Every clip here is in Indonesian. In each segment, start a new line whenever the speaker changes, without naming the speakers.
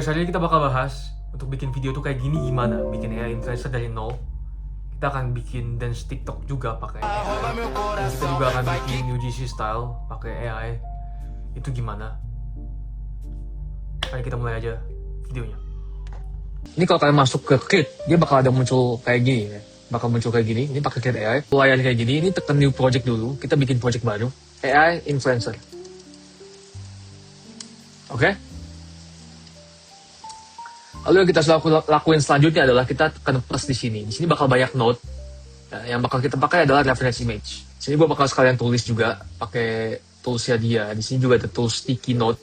Hari ini kita bakal bahas untuk bikin video tuh kayak gini gimana, bikin AI influencer dari nol. Kita akan bikin dance TikTok juga pakai AI. Dan kita juga akan bikin UGC style pakai AI. Itu gimana? Mari kita mulai aja videonya. Ini kalau kalian masuk ke Create, dia bakal ada muncul kayak gini ya. Bakal muncul kayak gini, ini pakai Create AI. Layar kayak gini, ini tekan new project dulu. Kita bikin project baru, AI influencer. Oke? Lalu yang kita lakuin selanjutnya adalah kita tekan plus di sini. Di sini bakal banyak note. Ya, yang bakal kita pakai adalah reference image. Di sini gue bakal sekalian tulis juga pakai toolsnya dia. Di sini juga ada tools sticky note.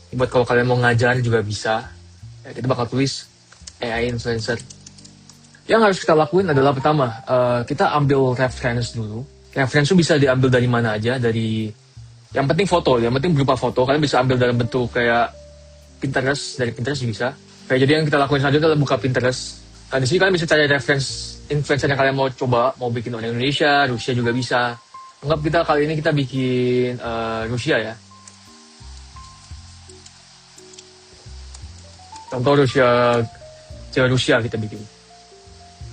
Ini buat kalau kalian mau ngajar juga bisa. Ya, kita bakal tulis AI influencer. Yang harus kita lakuin adalah pertama, kita ambil reference dulu. Reference itu bisa diambil dari mana aja, dari yang penting foto, yang penting berupa foto. Kalian bisa ambil dalam bentuk kayak Pinterest, dari Pinterest bisa. Kayak jadi yang kita lakuin selanjutnya adalah buka Pinterest. Nah, di sini kalian bisa cari reference influencer yang kalian mau coba, mau bikin orang Indonesia, Rusia juga bisa. Anggap kita kali ini kita bikin Rusia ya. Contoh Rusia kita bikin.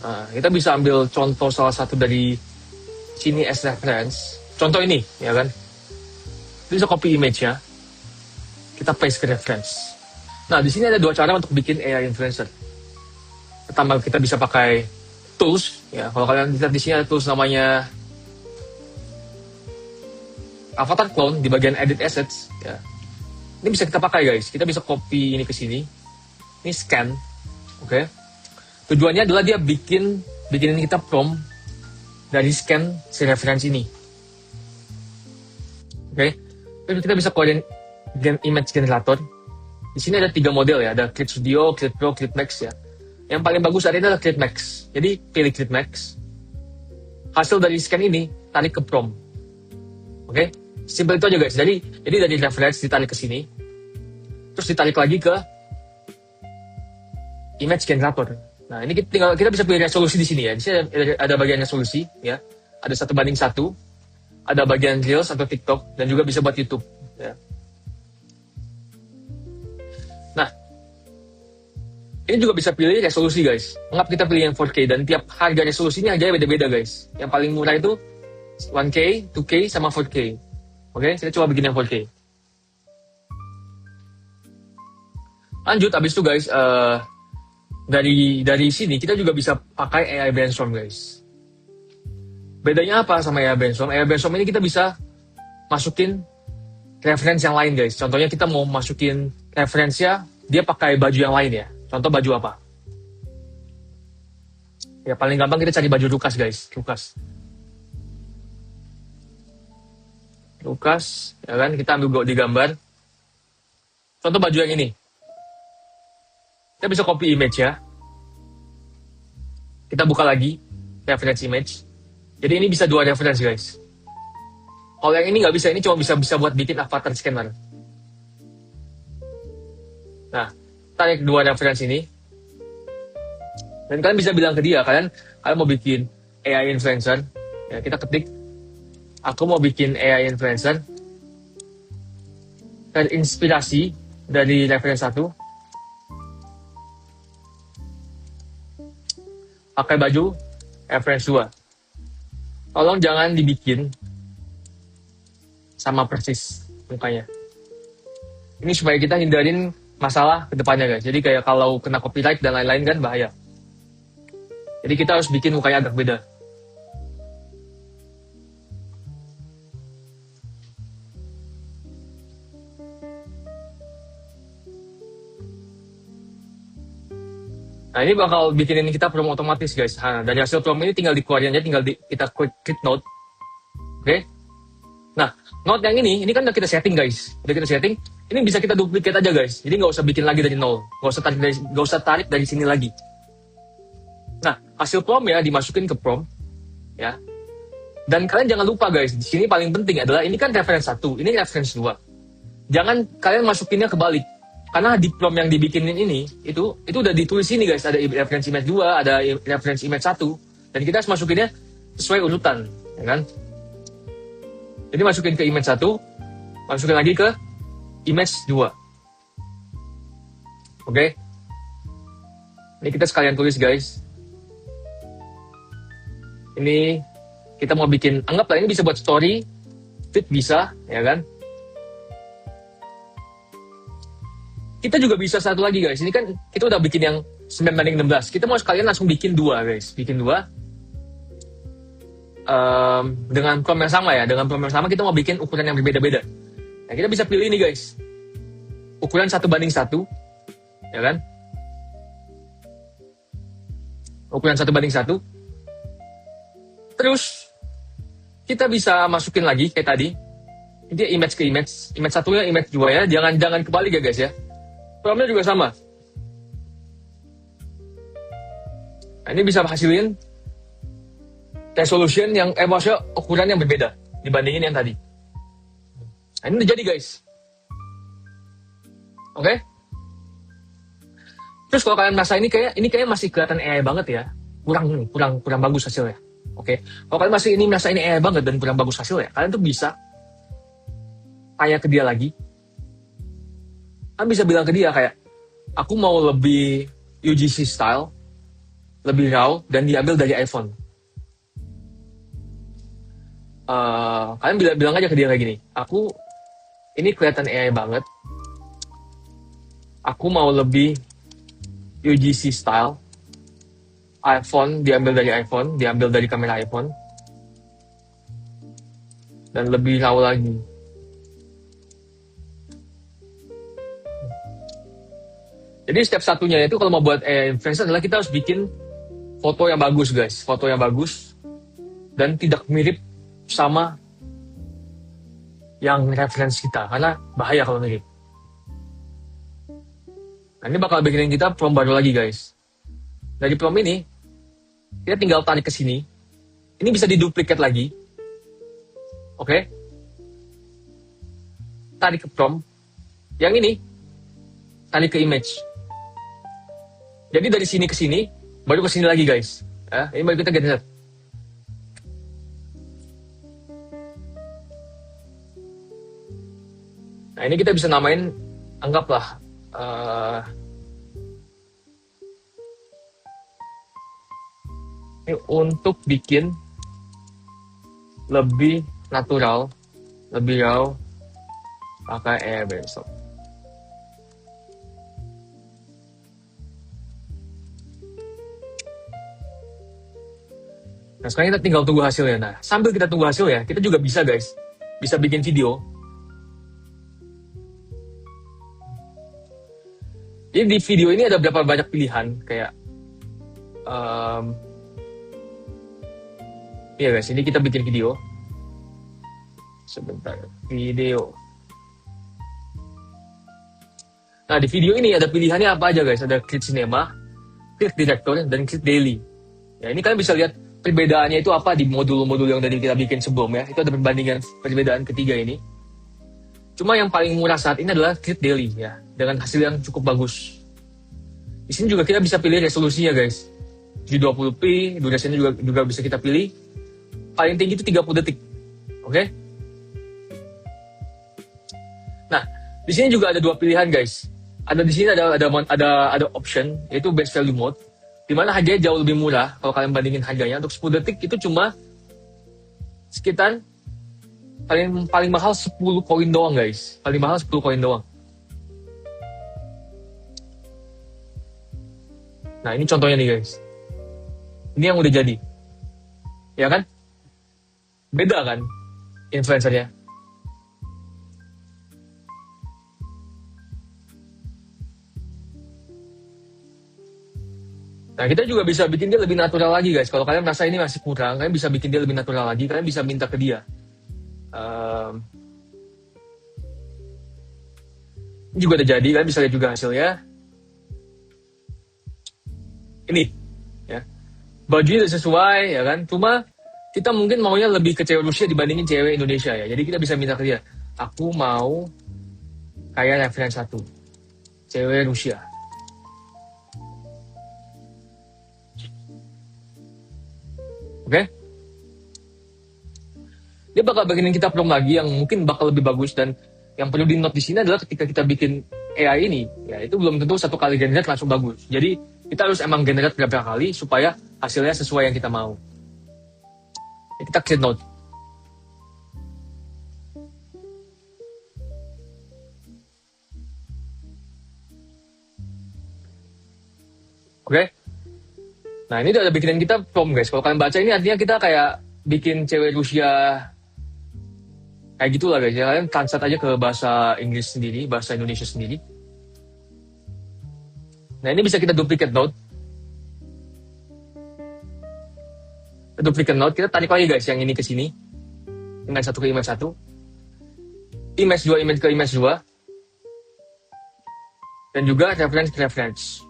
Nah, kita bisa ambil contoh salah satu dari sini as reference. Contoh ini, ya kan? Kita bisa copy image-nya. Kita paste ke reference. Nah, di sini ada dua cara untuk bikin AI influencer. Pertama, kita bisa pakai tools. Ya, kalau kalian lihat di sini ada tools namanya Avatar Clone di bagian Edit Assets. Ya. Ini bisa kita pakai, guys. Kita bisa copy ini ke sini. Ini scan, oke? Tujuannya adalah dia bikinin kita prompt dari scan si reference ini, oke? Terus kita bisa keluarin image generator. Di sini ada 3 model ya, ada Create Studio, Create Pro, Create Max ya. Yang paling bagus hari ini adalah Create Max. Jadi pilih Create Max. Hasil dari scan ini tarik ke prompt. Oke? Simple itu aja guys. Jadi dari reference ditarik ke sini. Terus ditarik lagi ke image generator. Nah, ini kita bisa pilih resolusi di sini ya. Di sini ada bagian resolusi ya. Ada 1:1. Ada bagian Reels atau TikTok dan juga bisa buat YouTube ya. Ini juga bisa pilih resolusi guys. Anggap kita pilih yang 4K dan tiap harga resolusinya harganya beda-beda guys. Yang paling murah itu 1K, 2K, sama 4K. Oke, kita coba bikin yang 4K. Lanjut, abis itu guys, dari sini kita juga bisa pakai AI Brainstorm guys. Bedanya apa sama AI Brainstorm? AI Brainstorm ini kita bisa masukin reference yang lain guys. Contohnya kita mau masukin referensinya, dia pakai baju yang lain ya. Contoh baju apa? Ya paling gampang kita cari baju Lukas guys. Lukas, ya kan? Kita ambil di gambar. Contoh baju yang ini. Kita bisa copy image ya. Kita buka lagi reference image. Jadi ini bisa 2 reference guys. Kalau yang ini nggak bisa, ini cuma bisa buat bikin avatar scanner. Nah, tarik 2 reference ini. Dan kalian bisa bilang ke dia, kalian mau bikin AI influencer. Ya, kita ketik, aku mau bikin AI influencer terinspirasi dari reference 1. Pakai baju reference 2. Tolong jangan dibikin sama persis mukanya. Ini supaya kita hindarin masalah ke depannya guys. Jadi kayak kalau kena copyright dan lain-lain kan bahaya. Jadi kita harus bikin mukanya agak beda. Nah, ini bakal bikinin kita prompt otomatis guys. Nah, dari hasil prompt ini tinggal dikeluarin aja, kita klik note. Oke? Nah, note yang ini kan udah kita setting guys. Udah kita setting. Ini bisa kita duplicate aja guys. Jadi nggak usah bikin lagi dari nol. Nggak usah tarik dari sini lagi. Nah, hasil prompt ya dimasukin ke prompt. Ya. Dan kalian jangan lupa guys. Di sini paling penting adalah ini kan reference 1. Ini reference 2. Jangan kalian masukinnya kebalik. Karena di prompt yang dibikinin ini, itu udah ditulis sini guys. Ada reference image 2, ada reference image 1. Dan kita harus masukinnya sesuai urutan. Ya kan? Jadi masukin ke image 1. Masukin lagi ke image 2. Oke, ini kita sekalian tulis guys. Ini kita mau bikin, anggaplah ini bisa buat story, feed bisa, ya kan? Kita juga bisa satu lagi guys. Ini kan kita udah bikin yang 9:16. Kita mau sekalian langsung bikin 2 guys. Bikin 2 dengan prompt yang sama ya. Dengan prompt yang sama kita mau bikin ukuran yang berbeda-beda. Nah, kita bisa pilih ini guys. Ukuran 1:1, ya kan? Ukuran 1:1. Terus kita bisa masukin lagi kayak tadi. Ini image ke image. Image 1 ya, image 2 ya. Jangan kebalik ya guys ya. Promptnya juga sama. Nah, ini bisa hasilin resolution yang maksudnya ukuran yang berbeda dibandingin yang tadi. Nah, ini udah jadi guys. Oke? Terus kalau kalian merasa ini kayak masih kelihatan AI banget ya, kurang bagus hasilnya. Oke? Kalau kalian masih merasa ini AI banget dan kurang bagus hasilnya, kalian tuh bisa tanya ke dia lagi. Kalian bisa bilang ke dia kayak, aku mau lebih UGC style, lebih raw, dan diambil dari iPhone. Kalian bilang aja ke dia kayak gini, aku ini kelihatan AI banget, aku mau lebih UGC style, iPhone, diambil dari kamera iPhone, dan lebih raw lagi. Jadi step satunya itu kalau mau buat influencer adalah kita harus bikin foto yang bagus guys, foto yang bagus dan tidak mirip sama yang referensi kita, karena bahaya kalau mirip. Nah, ini bakal bikinin kita prompt baru lagi guys. Dari prompt ini kita tinggal tarik ke sini. Ini bisa diduplikat lagi. Oke? Tarik ke prompt. Yang ini tarik ke image. Jadi dari sini ke sini, baru ke sini lagi guys. Ini baru kita geser. Nah, ini kita bisa namain, anggaplah ini untuk bikin lebih natural, lebih raw, pakai besok. Nah, sekarang kita tinggal tunggu hasilnya. Nah, sambil kita tunggu hasilnya, kita juga bisa guys, bisa bikin video. Jadi di video ini ada berapa banyak pilihan, kayak iya guys, ini kita bikin video. Sebentar, video. Nah, di video ini ada pilihannya apa aja guys? Ada Create Cinema, Create Director, dan Create Daily. Ya, ini kalian bisa lihat perbedaannya itu apa di modul-modul yang tadi kita bikin sebelumnya. Itu ada perbedaan ketiga ini. Cuma yang paling murah saat ini adalah Create Daily ya, dengan hasil yang cukup bagus. Di sini juga kita bisa pilih resolusinya guys. 720p, durasinya juga bisa kita pilih. Paling tinggi itu 30 detik. Oke? Nah, di sini juga ada 2 pilihan guys. Di sini ada option yaitu best value mode, di mana harganya jauh lebih murah kalau kalian bandingin harganya. Untuk 10 detik itu cuma sekitar paling mahal 10 koin doang guys. Paling mahal 10 koin doang. Nah, ini contohnya nih guys. Ini yang udah jadi. Ya kan? Beda kan influencernya. Nah, kita juga bisa bikin dia lebih natural lagi guys. Kalau kalian merasa ini masih kurang, kalian bisa bikin dia lebih natural lagi. Kalian bisa minta ke dia. Ini juga udah jadi, kalian bisa lihat juga hasilnya. Ini, ya. Bajunya udah sesuai, ya kan. Cuma kita mungkin maunya lebih ke cewek Rusia dibandingin cewek Indonesia ya. Jadi kita bisa minta ke dia, aku mau kayak referensi 1, cewek Rusia. Oke? Dia bakal bikinin kita prompt lagi yang mungkin bakal lebih bagus, dan yang perlu di note di sini adalah ketika kita bikin AI ini, ya itu belum tentu satu kali generate langsung bagus. Jadi kita harus emang generate berapa kali supaya hasilnya sesuai yang kita mau. Ya, kita create node. Oke. Nah ini udah bikinin kita prompt guys. Kalau kalian baca ini artinya kita kayak bikin cewek Rusia kayak gitulah guys. Ya kalian translate aja ke bahasa Inggris sendiri, bahasa Indonesia sendiri. Nah ini bisa kita duplicate node. Duplicate node, kita tarik lagi guys yang ini ke sini. Image 1 ke image 1. Image 2, image ke image 2. Dan juga reference ke reference.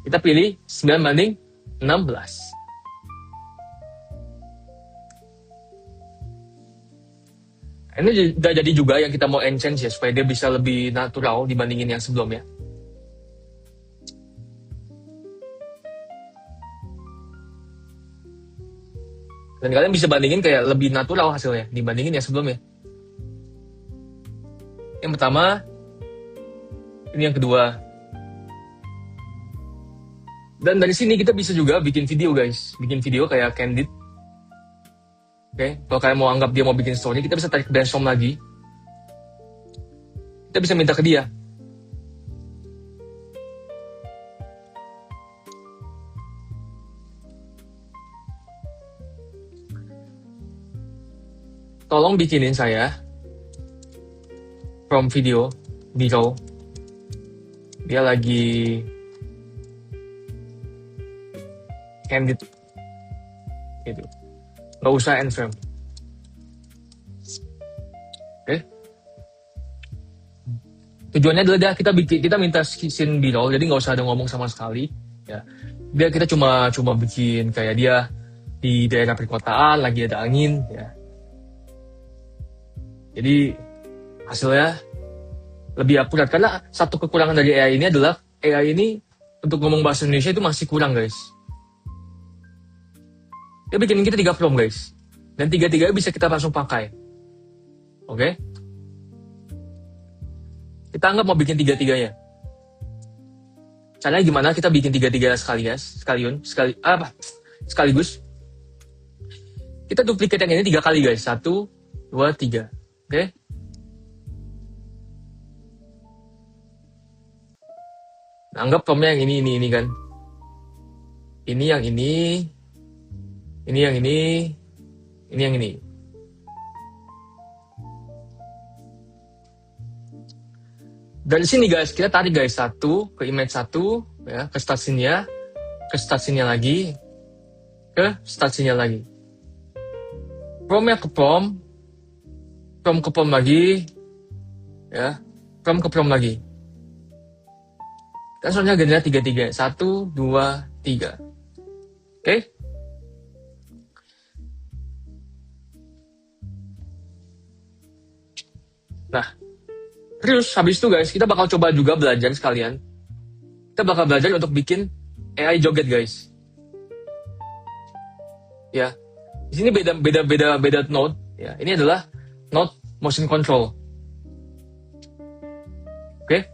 Kita pilih 9:16. Ini udah jadi juga yang kita mau enhance ya, supaya dia bisa lebih natural dibandingin yang sebelumnya. Dan kalian bisa bandingin kayak lebih natural hasilnya dibandingin yang sebelumnya. Yang pertama, ini yang kedua. Dan dari sini kita bisa juga bikin video guys. Bikin video kayak candid. Oke, kalau kalian mau anggap dia mau bikin story, kita bisa tarik brainstorm lagi. Kita bisa minta ke dia. Tolong bikinin saya from video below. Dia lagi candid gitu, nggak usah end frame. Oke. Tujuannya adalah kita minta scene below, jadi nggak usah ada ngomong sama sekali ya. Biar kita cuma bikin kayak dia di daerah perkotaan lagi ada angin ya. Jadi hasilnya lebih akurat, karena satu kekurangan dari AI ini adalah AI ini untuk ngomong bahasa Indonesia itu masih kurang guys. Dia bikin kita 3 prompt guys, dan 3-3 bisa kita langsung pakai. Oke? Kita anggap mau bikin 3-3-nya. Caranya gimana? Kita bikin 3-3 sekaligus. Kita duplicate yang ini 3 kali guys. 1, 2, 3. Oke? Nah, anggap promptnya yang ini kan. Ini yang ini. Ini yang ini. Ini yang ini. Dari sini guys, kita tarik guys 1 ke image 1 ya, ke start scene-nya lagi, ke start scene-nya lagi. Prompt-nya ke prompt ke prompt lagi ya, prompt ke prompt lagi. Kan soalnya generate 3-3. 1, 2, 3. Oke? Nah, terus habis itu guys, kita bakal coba juga belajar sekalian. Kita bakal belajar untuk bikin AI joget guys. Ya, di sini beda node. Ya, ini adalah node motion control. Oke?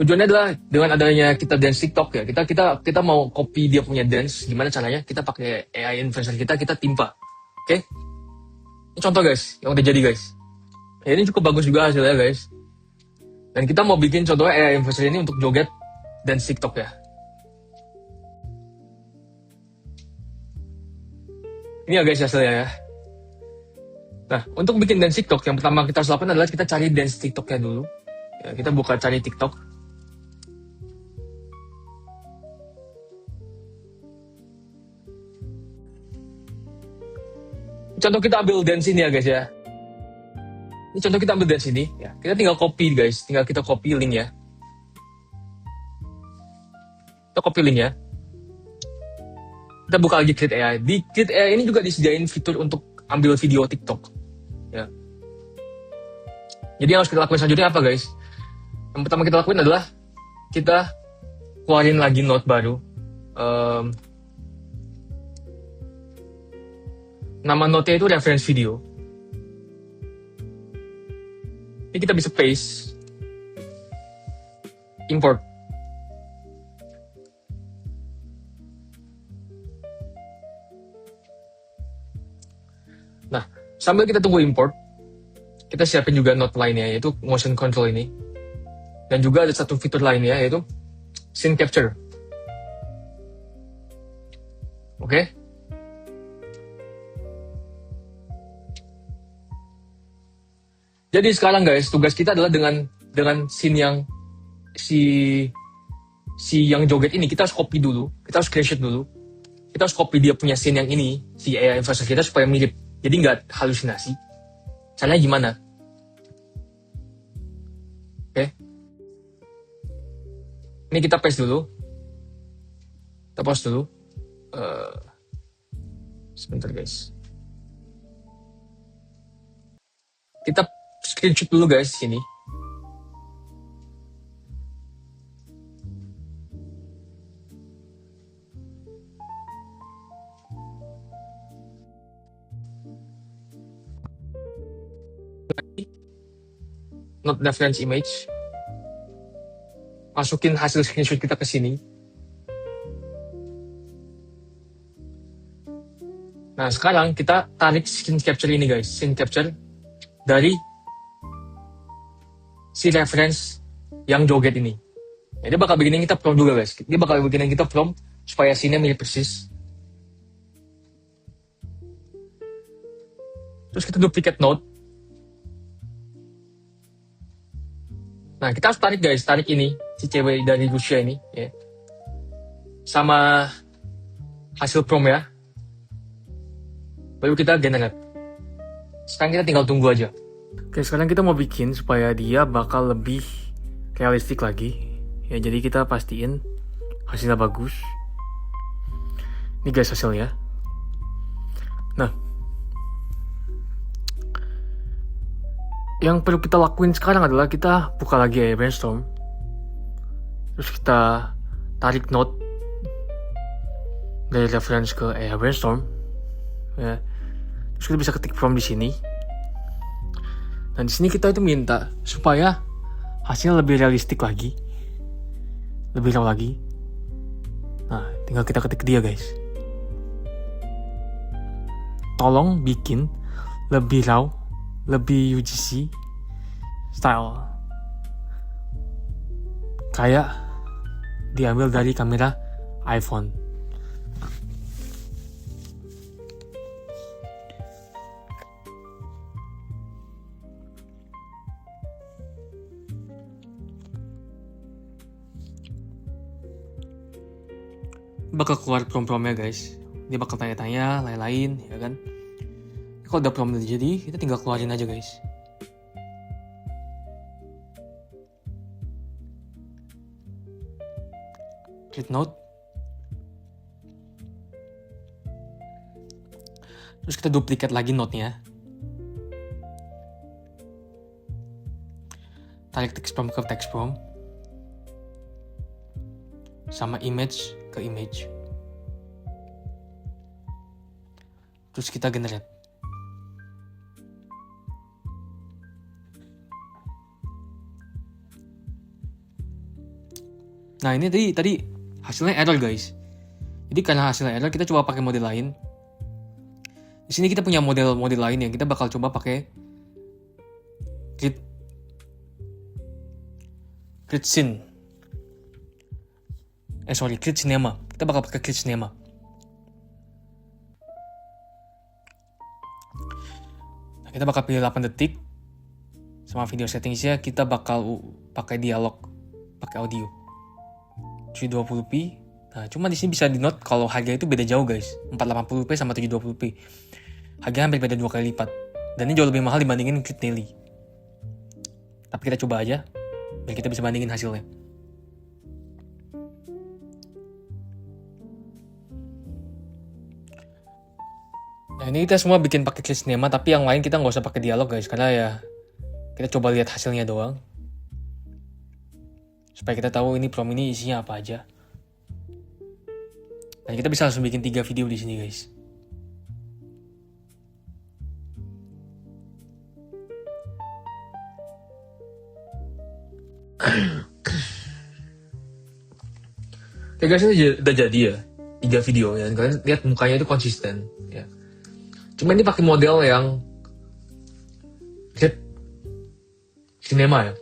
Tujuannya adalah dengan adanya kita dance TikTok ya, kita mau copy dia punya dance. Gimana caranya? Kita pakai AI influencer kita timpa. Oke? Ini contoh guys, yang udah jadi guys. Ya, ini cukup bagus juga hasilnya guys. Dan kita mau bikin contohnya AI influencer ini untuk joget dan TikTok ya. Ini ya guys hasilnya ya. Nah, untuk bikin dance TikTok, yang pertama kita harus lakukan adalah kita cari dance TikToknya dulu. Ya, kita buka cari TikTok. Contoh kita ambil dance ini ya guys ya. Ini contoh kita ambil dari sini ya. Kita tinggal copy guys, tinggal kita copy link ya. Kita copy link ya. Kita buka lagi Create AI. Di Create AI ini juga disediain fitur untuk ambil video TikTok ya. Jadi yang harus kita lakukan selanjutnya apa guys? Yang pertama kita lakuin adalah kita keluarin lagi node baru. Nama node-nya itu reference video. Ini kita bisa paste, import. Nah, sambil kita tunggu import, kita siapin juga note lainnya, yaitu motion control ini. Dan juga ada satu fitur lainnya, yaitu scene capture. Oke? Jadi sekarang guys, tugas kita adalah dengan scene yang si yang joget ini, kita harus copy dulu, kita harus screenshot dulu. Kita harus copy dia punya scene yang ini, si AI influencer kita, supaya mirip. Jadi nggak halusinasi. Caranya gimana? Oke. Ini kita paste dulu. Kita pause dulu. Sebentar guys. Kita screenshot dulu guys sini. Not reference image. Masukin hasil screenshot kita ke sini. Nah, sekarang kita tarik screen capture ini guys. Screen capture dari si reference yang joget ini. Nah, dia bakal bikinin kita prompt juga guys. Dia bakal bikinin kita prompt supaya scene-nya mirip persis. Terus kita duplicate node. Nah, kita harus tarik guys, tarik ini, si cewek dari Rusia ini, ya. Sama hasil prompt ya. Baru kita generate. Sekarang kita tinggal tunggu aja. Oke, sekarang kita mau bikin supaya dia bakal lebih realistik lagi. Ya, jadi kita pastiin hasilnya bagus. Ini guys hasilnya. Nah, yang perlu kita lakuin sekarang adalah kita buka lagi AI Brainstorm. Terus kita tarik node dari reference ke AI Brainstorm. Ya. Terus kita bisa ketik prompt di sini. Dan di sini kita itu minta supaya hasilnya lebih realistik lagi. Lebih raw lagi. Nah, tinggal kita ketik dia guys. Tolong bikin lebih raw, lebih UGC style, kayak diambil dari kamera iPhone. Bakal keluar prompt-promptnya guys. Dia bakal tanya-tanya lain-lain, ya kan? Kalau udah prompt jadi, kita tinggal keluarin aja guys. Create node. Terus kita duplicate lagi node-nya. Tarik text prompt ke text prompt. Sama image ke image. Terus kita generate. Nah, ini tadi hasilnya error guys. Jadi karena hasilnya error, kita coba pakai model lain. Di sini kita punya model lain yang kita bakal coba pakai Create Scene. Create Cinema. Kita bakal pakai Create Cinema. Nah, kita bakal pilih 8 detik. Sama video settingsnya kita bakal pakai dialog, pakai audio. 720p. Nah, cuma di sini bisa di note kalau harga itu beda jauh guys. 480p sama 720p. Harganya hampir beda 2 kali lipat. Dan ini jauh lebih mahal dibandingin Create Daily. Tapi kita coba aja biar kita bisa bandingin hasilnya. Nah, ini kita semua bikin pakai Create Cinema, tapi yang lain kita nggak usah pakai dialog guys, karena ya kita coba lihat hasilnya doang. Supaya kita tahu ini prompt ini isinya apa aja. Dan kita bisa langsung bikin 3 video di sini guys. Oke guys, ini udah jadi ya 3 video ya. Dan kalian lihat mukanya itu konsisten ya. Cuma ini pakai model yang kit cinema ya.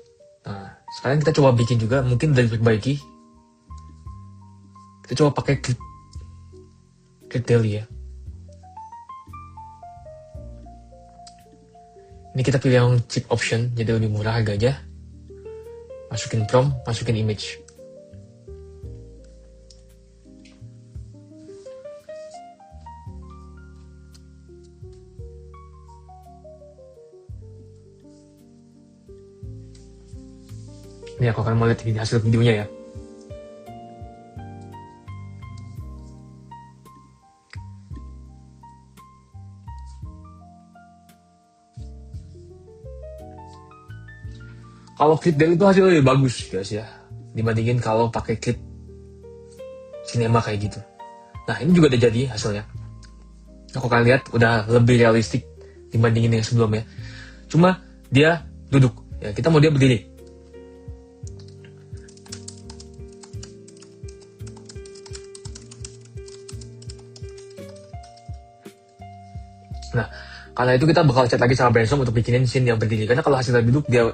Nah, sekarang kita coba bikin juga, mungkin dari perbaiki. Kita coba pakai kit daily ya. Ini kita pilih yang cheap option, jadi lebih murah harganya. Masukin prompt, masukin image. Ini aku akan mau lihat ini hasil videonya ya. Kalau kit daily itu hasilnya lebih bagus guys ya, dibandingin kalau pakai kit cinema kayak gitu. Nah ini juga udah jadi hasilnya. Aku akan lihat udah lebih realistik dibandingin yang sebelumnya. Cuma dia duduk ya, kita mau dia berdiri. Nah, karena itu kita bakal chat lagi sama brainstorm untuk bikinin scene yang berdiri. Karena kalau hasilnya duduk, dia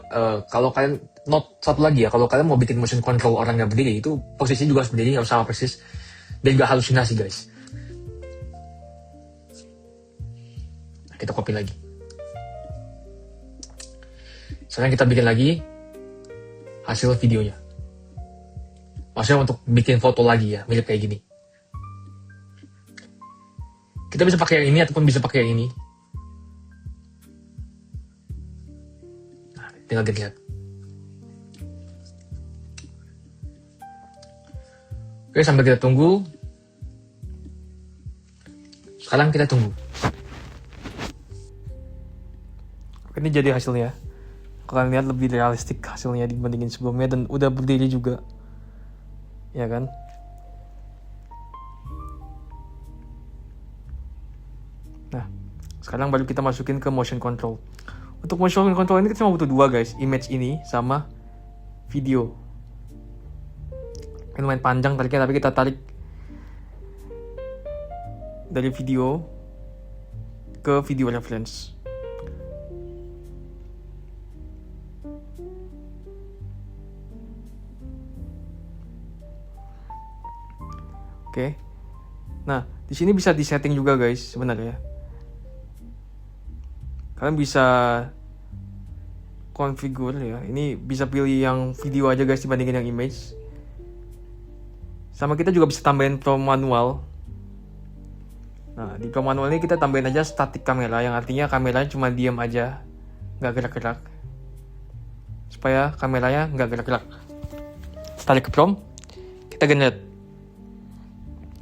kalau kalian note satu lagi ya, kalau kalian mau bikin motion control orang yang berdiri, itu posisinya juga harus berdiri, nggak sama persis, dan nggak halusinasi guys. Nah, kita copy lagi. Sekarang kita bikin lagi hasil videonya. Maksudnya untuk bikin foto lagi ya, mirip kayak gini. Kita bisa pakai yang ini ataupun bisa pakai yang ini. Nah, tinggal dilihat. Oke, sambil kita tunggu. Sekarang kita tunggu. Oke, ini jadi hasilnya. Kalian lihat lebih realistik hasilnya dibandingin sebelumnya, dan udah berdiri juga. Ya kan? Nah, sekarang baru kita masukin ke motion control. Untuk motion control ini kita cuma butuh 2 guys, image ini sama video. Ini lumayan panjang tariknya, tapi kita tarik dari video ke video reference. Oke. Nah, di sini bisa disetting juga guys sebenarnya. Kalian bisa configure ya. Ini bisa pilih yang video aja guys dibandingin yang image. Sama kita juga bisa tambahin prompt manual. Nah, di prompt manual ini kita tambahin aja static kamera, yang artinya kameranya cuma diam aja, nggak gerak-gerak. Supaya kameranya nggak gerak-gerak. Tarik ke prompt, kita generate.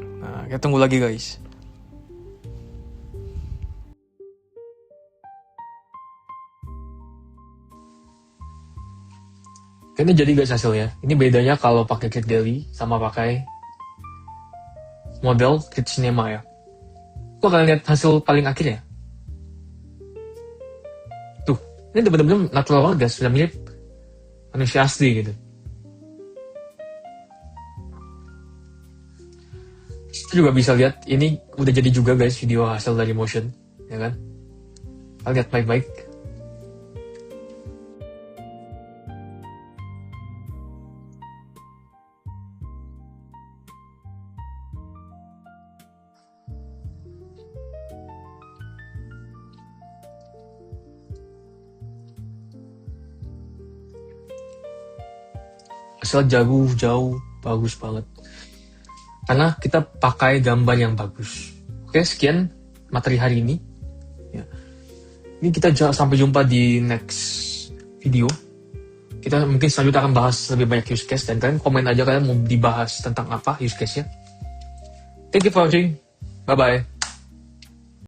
Nah, kita tunggu lagi guys. Ini jadi guys hasilnya. Ini bedanya kalau pakai kit daily sama pakai model kit cinema ya. Kok kalian lihat hasil paling akhirnya? Tuh, ini benar-benar natural banget guys, sudah mirip manusia asli gitu. Kita juga bisa lihat ini udah jadi juga guys video hasil dari motion, ya kan? Kalian lihat baik-baik. Hasil jauh bagus banget. Karena kita pakai gambar yang bagus. Oke, sekian materi hari ini. Ya. Ini kita sampai jumpa di next video. Kita mungkin selanjutnya akan bahas lebih banyak use case, dan kalian komen aja kalian mau dibahas tentang apa use case-nya. Thank you for watching. Bye-bye.